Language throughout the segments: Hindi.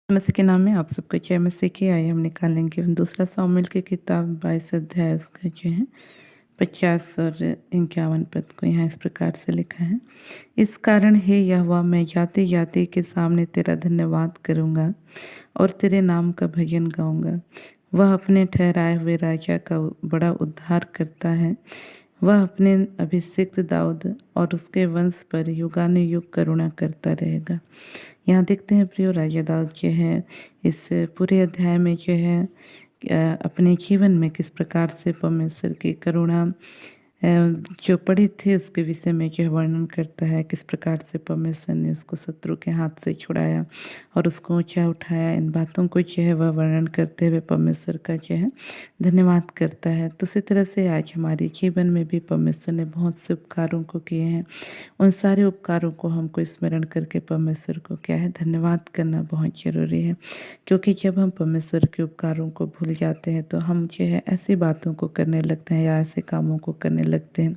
मसीह के नाम में आप सबको जय मसीह की। आइए हम निकालेंगे दूसरा सामुएल की किताब 22 अध्याय उसका जो है 50 और 51 पद को। यहाँ इस प्रकार से लिखा है, इस कारण हे यहोवा, मैं जाते जाते के सामने तेरा धन्यवाद करूँगा और तेरे नाम का भजन गाऊँगा। वह अपने ठहराए हुए राजा का बड़ा उद्धार करता है। वह अपने अभिषिक्त दाऊद और उसके वंश पर युगानुयुग करुणा करता रहेगा। यहाँ देखते हैं प्रियो, राजा दाऊद जो है इस पूरे अध्याय में जो है अपने जीवन में किस प्रकार से परमेश्वर की करुणा जो पड़ी थी उसके विषय में जो वर्णन करता है। किस प्रकार से परमेश्वर ने उसको शत्रु के हाथ से छुड़ाया और उसको ऊंचा उठाया। इन बातों को जो है वह वर्णन करते हुए परमेश्वर का जो है धन्यवाद करता है। तो उसी तरह से आज हमारे जीवन में भी परमेश्वर ने बहुत से उपकारों को किए हैं। उन सारे उपकारों को हमको स्मरण करके परमेश्वर को क्या है धन्यवाद करना बहुत ज़रूरी है। क्योंकि जब हम परमेश्वर के उपकारों को भूल जाते हैं तो हम जो है ऐसी बातों को करने लगते हैं या ऐसे कामों को करने लगते हैं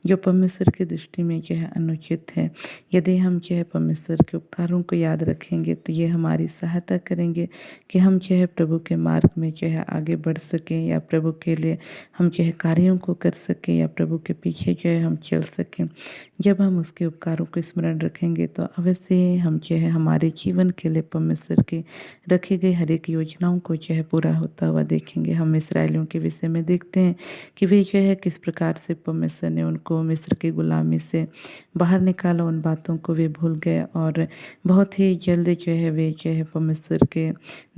जो परमेश्वर की दृष्टि में जो है अनुचित है। यदि हम जो है परमेश्वर के उपकारों को याद रखेंगे तो ये हमारी सहायता करेंगे कि हम जो है प्रभु के मार्ग में जो है आगे बढ़ सकें या प्रभु के लिए हम जो है कार्यों को कर सकें या प्रभु के पीछे जो है हम चल सकें। जब हम उसके उपकारों को स्मरण रखेंगे तो अवश्य ही हम जो है हमारे जीवन के लिए परमेश्वर की रखी गई हर एक योजनाओं को जो है पूरा होता हुआ देखेंगे। हम इस्राएलियों के विषय में देखते हैं कि वे जो है किस प्रकार से परमेश्वर ने उनको मिस्र की गुलामी से बाहर निकाला। उन बातों को वे भूल गए और बहुत ही जल्द जो है वे जो है परमेश्वर के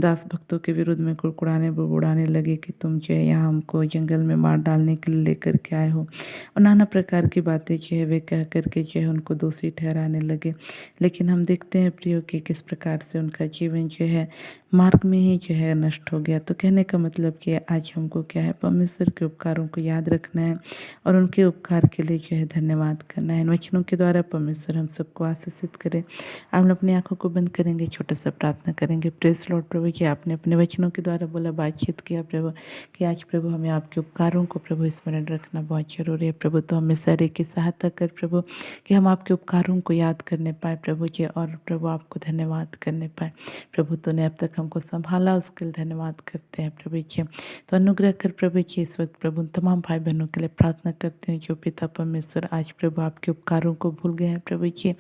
दास भक्तों के विरुद्ध में कुड़कुड़ाने बुड़बुड़ाने लगे कि तुम जो है यहाँ हमको जंगल में मार डालने के लिए लेकर के आए हो, और नाना प्रकार की बातें जो है वे कह करके जो है उनको दोषी ठहराने लगे। लेकिन हम देखते हैं प्रियो कि किस प्रकार से उनका जीवन जो है मार्ग में ही जो है नष्ट हो गया। तो कहने का मतलब कि आज हमको क्या है परमेश्वर के उपकारों को याद रखना है और उनके उपकार के लिए जो है धन्यवाद करना है। इन वचनों के द्वारा परमेश्वर हम सबको आशीषित करे। आप अपनी आंखों को बंद करेंगे, छोटा सा प्रार्थना करेंगे। प्रेस लॉर्ड प्रभु जी, आपने अपने वचनों के द्वारा बोला, बातचीत किया प्रभु कि आज प्रभु हमें आपके उपकारों को प्रभु स्मरण रखना बहुत जरूरी है प्रभु। तो हमें सारे की सहायता कर प्रभु कि हम आपके उपकारों को याद करने पाए प्रभु जी, और प्रभु आपको धन्यवाद करने पाए प्रभु। तो ने अब तक हमको संभाला उसके लिए धन्यवाद करते हैं प्रभु जी। तो अनुग्रह कर प्रभु जी। इस वक्त प्रभु तमाम भाई बहनों के लिए प्रार्थना करते हैं जो पिता परमेश्वर आज प्रभु आपके उपकारों को भूल गए हैं प्रभु जी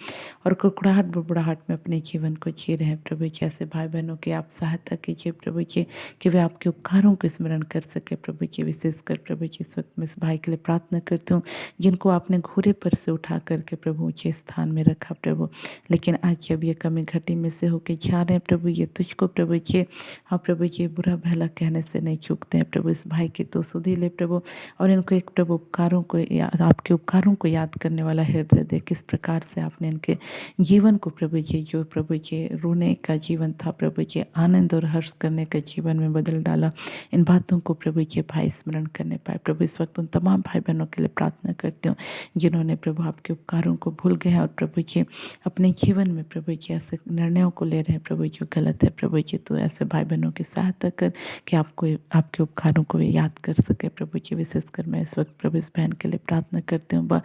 और कुड़कुड़ाहट बुड़बुड़ाहट में अपने जीवन को जी रहे हैं प्रभु जी। ऐसे भाई बहनों की आप सहायता कीजिए प्रभु जी कि वे आपके उपकारों को स्मरण कर सके प्रभु जी। विशेषकर प्रभु जी इस वक्त मैं इस भाई के लिए प्रार्थना करती हूँ जिनको आपने घोड़े पर से उठा करके प्रभु ऊँचे स्थान में रखा प्रभु, लेकिन आज जब ये कमी घटी में से होके जा रहे हैं प्रभु, ये तुझको प्रभु जी हाँ प्रभु जी बुरा भला कहने से नहीं चूकते हैं प्रभु। इस भाई की तो सुधी ले प्रभु और इनको एक प्रभु उपकारों को आपके उपकारों को याद करने वाला हृदय दे। किस प्रकार से आपने इनके जीवन को प्रभु जी जो प्रभु जी रोने का जीवन था प्रभु जी आनंद और हर्ष करने का जीवन में बदल डाला। इन बातों को प्रभु जी भाई स्मरण करने पाए प्रभु। इस वक्त उन तमाम भाई बहनों के लिए प्रार्थना करती हूँ जिन्होंने प्रभु आपके उपकारों को भूल गए हैं और प्रभु जी अपने जीवन में प्रभु जी ऐसे निर्णयों को ले रहे हैं प्रभु जो गलत है प्रभु जी। तो ऐसे भाई बहनों की सहायता कर कि आपको आपके उपकारों को वे याद कर सके प्रभु जी। विशेषकर मैं इस वक्त प्रभु इस बहन के लिए प्रार्थना करती हूँ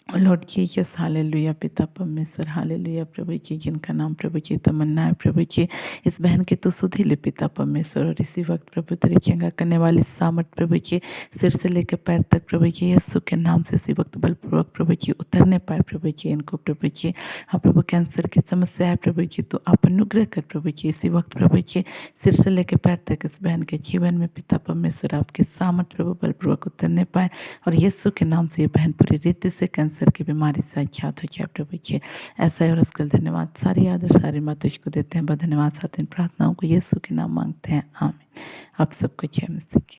लॉर्ड जीसस हालेलुया। पिता परमेश्वर हालेलुया प्रभु जी, जिनका नाम प्रभु जी तमन्ना है प्रभु जी। इस बहन के तो सुधीले पिता परमेश्वर और इसी वक्त प्रभु तेरी चंगा करने वाली सामर्थ प्रभु जी सिर से लेकर पैर तक प्रभु जी यीशु के नाम से इसी वक्त बलपूर्वक प्रभु जी उतरने पाए प्रभु जी। इनको प्रभु जी हाँ प्रभु कैंसर की समस्या है प्रभु जी, तो आप अनुग्रह कर प्रभु जी इसी वक्त प्रभु जी सिर से लेकर पैर तक इस बहन के जीवन में पिता परमेश्वर आपके सामर्थ प्रभु बलपूर्वक उतरने पाए और यीशु के नाम से ये बहन पूरी रीति से कैंसर की बीमारी से आजाद हो जाए प्रभु जी। ऐसा ही और उसके लिए धन्यवाद। सारी आदर सारी मत तुझको देते हैं, धन्यवाद साथ इन प्रार्थनाओं को यीशु के नाम मांगते हैं, आमीन। आप सबको जय मसीह की।